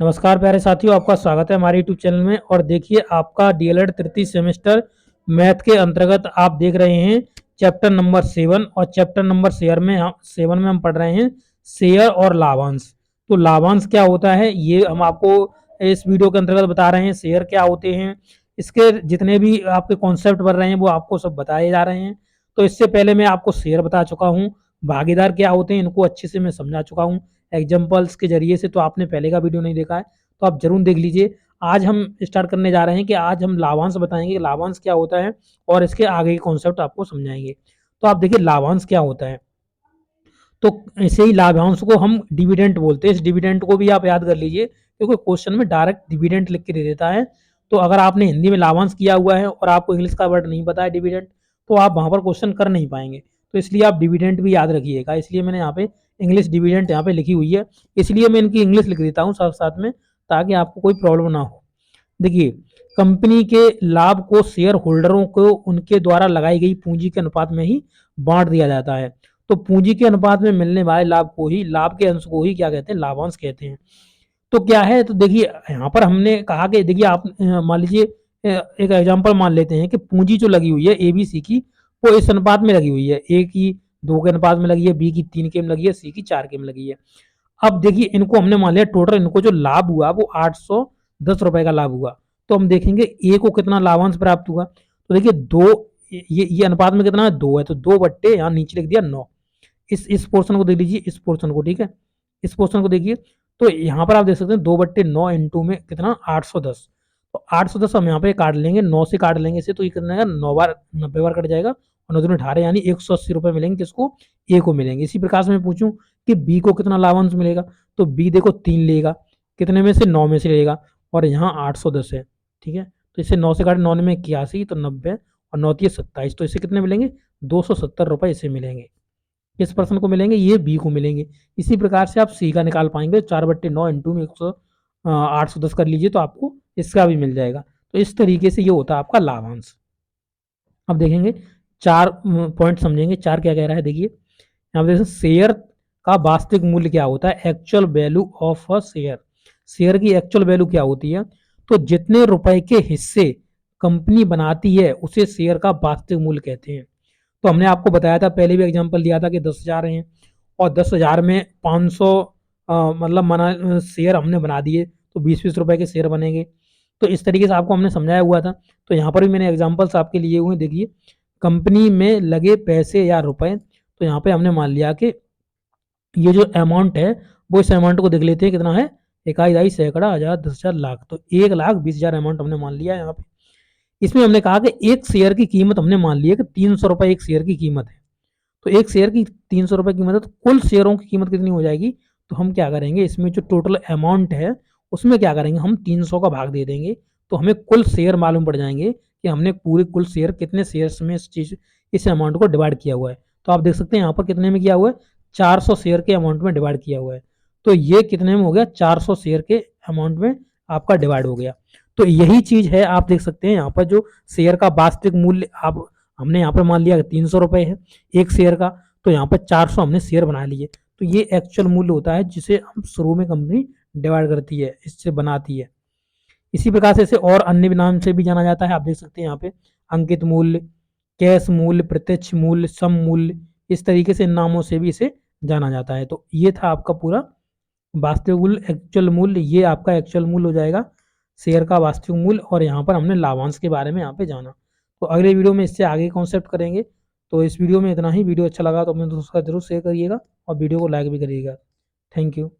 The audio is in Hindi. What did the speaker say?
नमस्कार प्यारे साथियों, आपका स्वागत है हमारे यूट्यूब चैनल में। और देखिए आपका डीएलएड तृतीय सेमेस्टर मैथ के अंतर्गत आप देख रहे हैं चैप्टर नंबर 7। और चैप्टर नंबर 7 में हम पढ़ रहे हैं शेयर और लाभांश। तो लाभांश क्या होता है ये हम आपको इस वीडियो के अंतर्गत बता रहे हैं। शेयर क्या होते हैं, इसके जितने भी आपके कॉन्सेप्ट बन रहे हैं वो आपको सब बताए जा रहे हैं। तो इससे पहले मैं आपको शेयर बता चुका हूँ, भागीदार क्या होते हैं इनको अच्छे से मैं समझा चुका हूँ एग्जाम्पल्स के जरिए से। तो आपने पहले का वीडियो नहीं देखा है तो आप जरूर देख लीजिए। आज हम स्टार्ट करने जा रहे हैं कि आज हम लाभांश बताएंगे, लाभांश क्या होता है और इसके आगे के कॉन्सेप्ट आपको समझाएंगे। तो आप देखिए लाभांश क्या होता है। तो ऐसे ही लाभांश को हम डिविडेंड बोलते हैं। इस डिविडेंड को भी आप याद कर लीजिए क्योंकि क्वेश्चन में डायरेक्ट डिविडेंड लिख के दे देता है। तो अगर आपने हिंदी में लाभांश किया हुआ है और आपको इंग्लिश का वर्ड नहीं पता है डिविडेंड, तो आप वहां पर क्वेश्चन कर नहीं पाएंगे। तो इसलिए आप डिविडेंड भी याद रखिएगा। इसलिए मैंने यहाँ पे इंग्लिश डिविडेंड यहाँ पे लिखी हुई है, इसलिए मैं इनकी इंग्लिश लिख देता हूँ साथ साथ में, ताकि आपको कोई प्रॉब्लम ना हो। देखिए, कंपनी के लाभ को शेयर होल्डरों को उनके द्वारा लगाई गई पूंजी के अनुपात में ही बांट दिया जाता है। तो पूंजी के अनुपात में मिलने वाले लाभ को ही, लाभ के अंश को ही क्या कहते हैं, लाभांश कहते हैं। तो क्या है, तो देखिए यहाँ पर हमने कहा कि देखिए आप मान लीजिए एक एग्जांपल मान लेते हैं कि पूंजी जो लगी हुई है एबीसी की, वो इस अनुपात में लगी हुई है। ए की 2 के अनुपात में लगी है, बी की 3 के में लगी है, सी की 4 के में लगी है। अब देखिए इनको हमने मान लिया टोटल, इनको जो लाभ हुआ वो 810 रुपए का लाभ हुआ। तो हम देखेंगे ए को कितना लाभांश प्राप्त हुआ। तो देखिए दो, ये अनुपात में कितना है, 2 है, तो 2 बट्टे यहाँ नीचे लिख दिया 9। इस पोर्शन को देख लीजिए, इस पोर्शन को, ठीक है, इस पोर्शन को देखिए। तो यहाँ पर आप देख सकते हैं 2/9 इंटू में कितना 810। तो 810 हम यहाँ पे काट लेंगे, 9 से काट लेंगे इसे, तो ये कितना 9 बार 90 बार कट जाएगा और 9 18 यानी 180 रुपए मिलेंगे। किसको, ए को मिलेंगे। इसी प्रकार से मैं पूछूं कि बी को कितना लाभांश मिलेगा, तो बी देखो 3 लेगा, कितने में से, 9 में से लेगा, और यहाँ 810 है, ठीक है। तो इसे 9 से काटे, 9 में 81 तो 90 और 9 27, तो इसे कितने मिलेंगे, 270 रुपए इसे मिलेंगे। किस पर्सन को मिलेंगे, ये बी को मिलेंगे। इसी प्रकार से आप सी का निकाल पाएंगे, 4/9 इंटू में 810 कर लीजिए तो आपको इसका भी मिल जाएगा। तो इस तरीके से ये होता है आपका लाभांश। अब देखेंगे 4 पॉइंट समझेंगे। 4 क्या कह रहा है, देखिए यहाँ पे शेयर का वास्तविक मूल्य क्या होता है, actual value of a share. Share की एक्चुअल वैल्यू क्या होती है, तो जितने रुपए के हिस्से कंपनी बनाती है उसे शेयर का वास्तविक मूल्य कहते हैं। तो हमने आपको बताया था, पहले भी एग्जांपल दिया था कि 10,000 हैं और 10,000 में 500 मतलब मना शेयर हमने बना दिए, तो 20-20 रुपए के शेयर बनेंगे। तो इस तरीके से आपको हमने समझाया हुआ था। तो यहाँ पर भी मैंने एग्जांपल्स आपके लिए हुए, देखिए कंपनी में लगे पैसे या रुपए। तो यहाँ पे हमने मान लिया कि ये जो अमाउंट है वो, इस अमाउंट को देख लेते हैं कितना है, इकाई, दाई, सैकड़ा, हजार, 10,000, लाख। तो 1,20,000 अमाउंट हमने मान लिया यहाँ पे। इसमें हमने कहा कि एक शेयर की कीमत हमने मान ली है कि 300 रुपए एक शेयर की कीमत है। तो एक शेयर की 300 रुपए कीमत है, तो कुल शेयरों की कीमत कितनी हो जाएगी। तो हम क्या करेंगे, इसमें जो टोटल अमाउंट है उसमें क्या करेंगे, हम 300 का भाग दे देंगे, तो हमें कुल शेयर मालूम पड़ जाएंगे कि हमने पूरे कुल शेयर कितने शेयर्स में इस अमाउंट को डिवाइड किया हुआ है। तो आप देख सकते हैं यहाँ पर कितने में किया हुआ है, 400 शेयर के अमाउंट में डिवाइड किया हुआ है। तो ये कितने में हो गया, 400 शेयर के अमाउंट में आपका डिवाइड हो गया। तो यही चीज है, आप देख सकते हैं यहाँ पर जो शेयर का वास्तविक मूल्य आप, हमने यहाँ पर मान लिया 300 रुपए है एक शेयर का, तो यहाँ पर 400 हमने शेयर बना लिए। तो ये एक्चुअल मूल्य होता है जिसे हम शुरू में कंपनी डिवाइड करती है, इससे बनाती है। इसी प्रकार से इसे और अन्य नाम से भी जाना जाता है। आप देख सकते हैं यहाँ पे अंकित मूल्य, कैश मूल्य, प्रत्यक्ष मूल्य, सम मूल्य, इस तरीके से इन नामों से भी इसे जाना जाता है। तो ये था आपका पूरा वास्तविक मूल्य, एक्चुअल मूल्य। ये आपका एक्चुअल मूल्य हो जाएगा, शेयर का वास्तविक मूल्य। और यहाँ पर हमने लाभांश के बारे में यहाँ पे जाना। तो अगले वीडियो में इससे आगे कॉन्सेप्ट करेंगे। तो इस वीडियो में इतना ही। वीडियो अच्छा लगा तो अपने दोस्तों का जरूर शेयर करिएगा और वीडियो को लाइक भी करिएगा। Thank you.